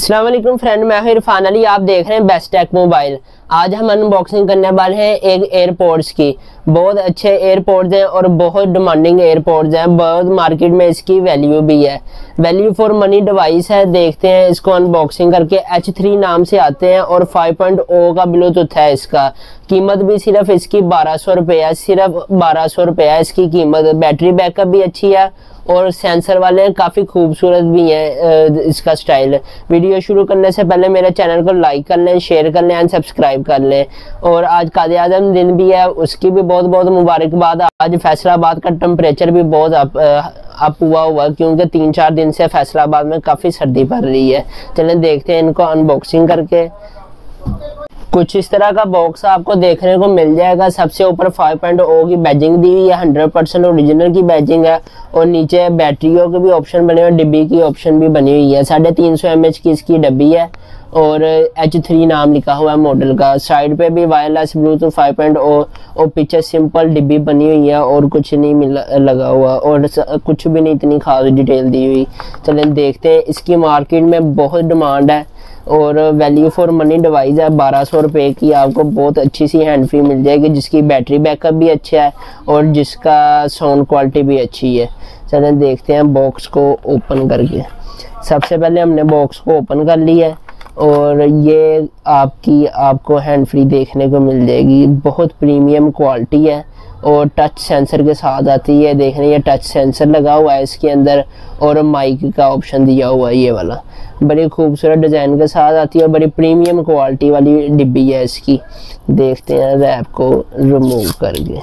अस्सलाम वालेकुम फ्रेंड, मैं हूं इरफान अली। आप देख रहे हैं बेस्ट टेक मोबाइल। आज हम अनबॉक्सिंग करने वाले हैं एक एयरपोर्ट्स की। बहुत अच्छे एयरपोर्ट्स हैं और बहुत डिमांडिंग एयरपोर्ट्स हैं। बहुत मार्केट में इसकी वैल्यू भी है, वैल्यू फॉर मनी डिवाइस है। देखते हैं इसको अनबॉक्सिंग करके। H3 नाम से आते हैं और 5.0 का ब्लूटूथ है। इसका कीमत भी सिर्फ इसकी 1200 रुपये है, सिर्फ 1200 रुपये है इसकी कीमत। बैटरी बैकअप भी अच्छी है और सेंसर वाले काफ़ी खूबसूरत भी हैं। इसका स्टाइल। वीडियो शुरू करने से पहले मेरे चैनल को लाइक कर लें, शेयर कर लें एंड सब्सक्राइब कर लें। और आज कायदे आज़म दिन भी है, उसकी भी बहुत बहुत मुबारकबाद। आज फैसलाबाद का टेम्परेचर भी बहुत अप हुआ क्योंकि 3-4 दिन से फैसलाबाद में काफ़ी सर्दी पड़ रही है। चलें देखते हैं इनको अनबॉक्सिंग करके। कुछ इस तरह का बॉक्स आपको देखने को मिल जाएगा। सबसे ऊपर 5.0 की बैजिंग दी हुई है, 100% ओरिजिनल की बैजिंग है। और नीचे बैटरियों के भी ऑप्शन बने हुए, डिब्बी की ऑप्शन भी बनी हुई है। 350 mAh की इसकी डब्बी है और H3 नाम लिखा हुआ है मॉडल का। साइड पे भी वायरलेस ब्लूटूथ 5.0 और पीछे सिंपल डिब्बी बनी हुई है और कुछ नहीं लगा हुआ और कुछ भी नहीं, इतनी खास डिटेल दी हुई। चलें देखते हैं। इसकी मार्केट में बहुत डिमांड है और वैल्यू फॉर मनी डिवाइस है। 1200 रुपये की आपको बहुत अच्छी सी हैंड फ्री मिल जाएगी, जिसकी बैटरी बैकअप भी अच्छा है और जिसका साउंड क्वालिटी भी अच्छी है। चलें देखते हैं बॉक्स को ओपन करके। सबसे पहले हमने बॉक्स को ओपन कर लिया है और ये आपको हैंड फ्री देखने को मिल जाएगी। बहुत प्रीमियम क्वालिटी है और टच सेंसर के साथ आती है। देख रहे हैं ये टच सेंसर लगा हुआ है इसके अंदर और माइक का ऑप्शन दिया हुआ है ये वाला। बड़ी खूबसूरत डिज़ाइन के साथ आती है और बड़ी प्रीमियम क्वालिटी वाली डिब्बी है इसकी। देखते हैं रैप को रिमूव करके।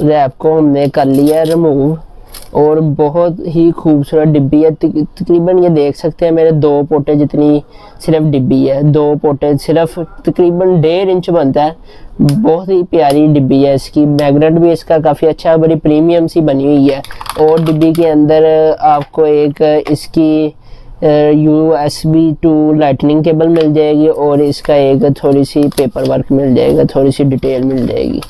रैप को हमने कर लिया रिमूव और बहुत ही खूबसूरत डिब्बी है। तकरीबन ये देख सकते हैं मेरे 2 पोटे जितनी सिर्फ डिब्बी है। 2 पोटे सिर्फ तकरीबन 1.5 इंच बनता है। बहुत ही प्यारी डिब्बी है इसकी। मैग्नेट भी इसका काफ़ी अच्छा है, बड़ी प्रीमियम सी बनी हुई है। और डिब्बी के अंदर आपको एक इसकी USB टू लाइटनिंग केबल मिल जाएगी और इसका एक थोड़ी सी पेपर वर्क मिल जाएगा, थोड़ी सी डिटेल मिल जाएगी।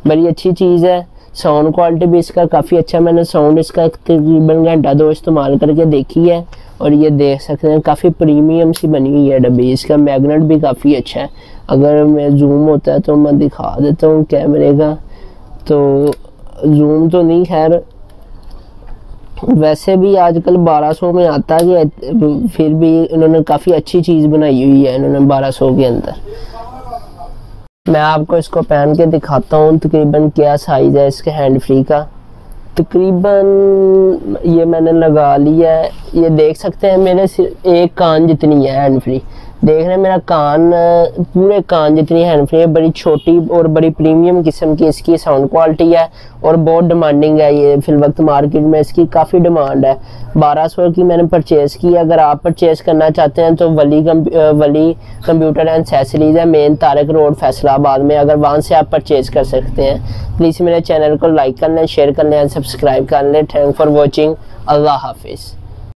बड़ी अच्छी चीज़ है। साउंड क्वालिटी भी इसका काफ़ी अच्छा। मैंने साउंड इसका तकरीबन घंटा 2 इस्तेमाल करके देखी है और ये देख सकते हैं काफ़ी प्रीमियम सी बनी हुई है डब्बी। इसका मैग्नेट भी काफ़ी अच्छा है। अगर मैं जूम होता है तो मैं दिखा देता हूँ कैमरे का, तो जूम तो नहीं, खैर वैसे भी आजकल 1200 में आता है, फिर भी इन्होंने काफ़ी अच्छी चीज़ बनाई हुई है इन्होंने 1200 के अंदर। मैं आपको इसको पहन के दिखाता हूँ तकरीबन क्या साइज़ है इसके हैंड फ्री का। तकरीबन ये मैंने लगा लिया है। ये देख सकते हैं मेरे सिर्फ एक कान जितनी है हैंड फ्री। देख रहे हैं मेरा कान, पूरे कान जितनी हैंड फ्री है। बड़ी छोटी और बड़ी प्रीमियम किस्म की इसकी साउंड क्वालिटी है और बहुत डिमांडिंग है। ये फिल वक्त मार्केट में इसकी काफ़ी डिमांड है। 1200 की मैंने परचेज़ की। अगर आप परचेज़ करना चाहते हैं तो वली कंप्यूटर एंड एक्सेसरीज़ है, मेन तारक रोड फैसलाबाद में। अगर वहाँ से आप परचेज़ कर सकते हैं। प्लीज़ मेरे चैनल को लाइक कर लें, शेयर कर लें एंड सब्सक्राइब कर लें। Thank for watching. अल्लाह हाफिज़।